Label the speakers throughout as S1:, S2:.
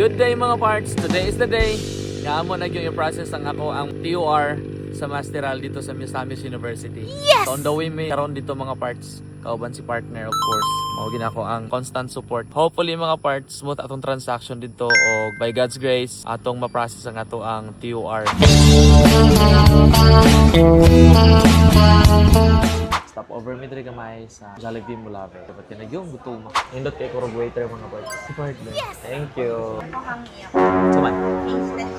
S1: Good day mga parts! Today is the day nga amo na yung process ang ako ang TUR sa Masteral dito sa Misamis University.
S2: Yes!
S1: So on the way may karon dito mga parts. Kauban si partner of course. Mao ako ang constant support. Hopefully mga parts smooth atong transaction dito o by God's grace atong ma-process ang ato ang TUR. Stop over me diri gamay sa Jollibee Mulave. Dapat kinagyo gutom. Indot kay kurog waiter mga parts. Si partner.
S2: Yes!
S1: Thank you.
S2: Mukhang iyak.
S1: Suman.
S2: Tasteless.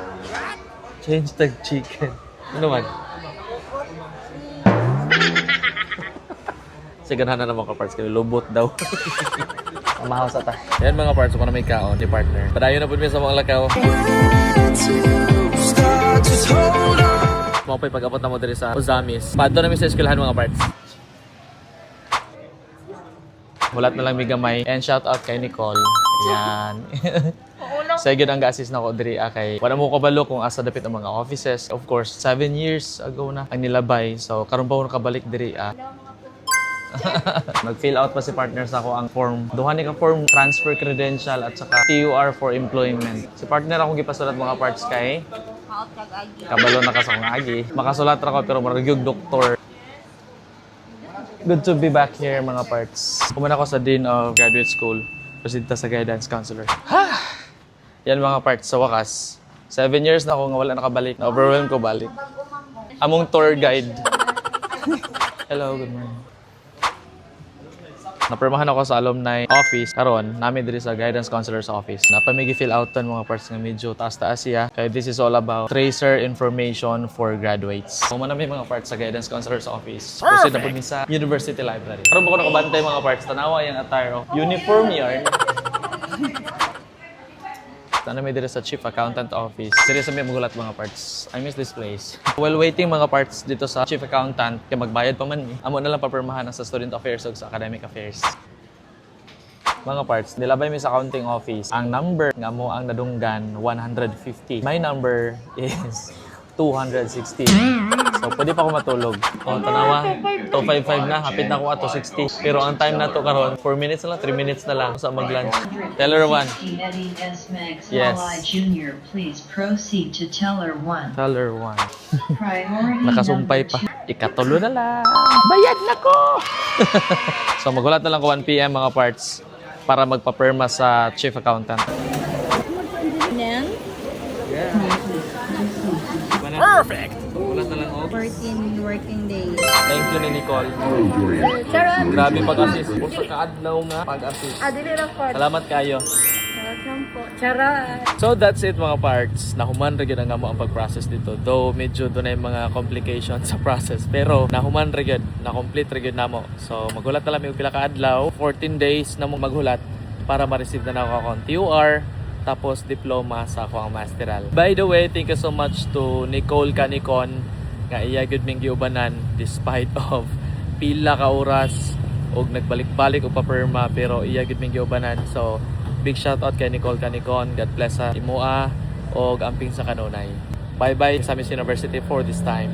S1: Change tag chicken. Ano man? Siganahan na naman ka parts kaya lubot daw. Ang mahaw sa ta. Yan mga parts kung na may kaon ni partner. Padayon na po niya sa mga lakaw. Mga pa'y pag-abot na mo diri sa Uzamis. Pato namin sa eskwelahan mga parts. Mulat na lang may gamay. And shout out kay Nicole. Yan. Sa yun ang ga-assist na ko diri kay wala mo kabalo kung asa dapit ang mga offices. Of course, 7 years ago na ang nilabay. So karon pa ko nakabalik diri Nag-fill out pa si partner sa ako ang form. Duha ni ka form, transfer credential at saka TUR for employment. Si partner akong gipasulat mga parts kay kabalo na ka sa akong agi. Makasulat ra ko pero marag yung doktor. Good to be back here mga parts. Kumana ako sa Dean of Graduate School. Presidenta sa Guidance Counselor. Yan mga parts sa wakas. 7 years na ako nga wala nakabalik. Na-overwhelm ko balik. Among tour guide. Hello, good morning. Napermahan ako sa alumni office. Karon, namin diri sa guidance counselor's office. Napamigi fill outan mga parts nga medyo taas-taas siya. Kaya this is all about tracer information for graduates. Kung man may mga parts sa guidance counselor's office, proceed na po sa University Library. Karon ba ko nakabantay mga parts, tanawa yung attire of uniform yarn. Ano may dito sa Chief Accountant Office. Seryoso may magulat mga parts. I miss this place. While waiting mga parts dito sa Chief Accountant, kaya magbayad pa man amo na lang papirmahan sa Student Affairs o sa Academic Affairs. Mga parts, nilabay mi sa accounting office. Ang number nga mo ang nadunggan, 150. My number is 260. So, pwede pa ako matulog. O, tanawa, 255 na. Hapit na ako ato 60. Pero ang time na to karon 4 minutes na lang, 3 minutes na lang sa mag-lunch. Teller 1. Yes.
S3: Junior, please proceed to teller 1.
S1: Teller 1.
S3: Priority
S1: Nakasumpay pa. Ikatulo na lang. Bayad na ko! So, magulat na lang ko 1 PM mga parts para magpa-perma sa Chief Accountant. Perfect! Magulat na lang ako.
S2: 14 working days.
S1: Thank you ni Nicole.
S2: Charot!
S1: Grabe pag-assist. Usa ka adlaw nga pag-assist.
S2: Dili lang po.
S1: Salamat kayo.
S2: Welcome po. Charot!
S1: So that's it mga parts. Nahuman rin ang amo ang pag-process dito. Though medyo doon ay mga complications sa process. Pero nahuman rin, na-complete rin namo. So magulat na lang may pila ka adlaw. 14 days na mo maghulat para ma-receive na ako akong TUR. Tapos diploma sa ako ang masteral. By the way, thank you so much to Nicole Canicon nga iya gyud ming giubanan despite of pila ka oras og nagbalik-balik og papirma pero iya gyud ming giubanan. So big shout out kay Nicole Canicon. God bless sa imua og amping sa kanunay. Bye bye sa Miss University for this time.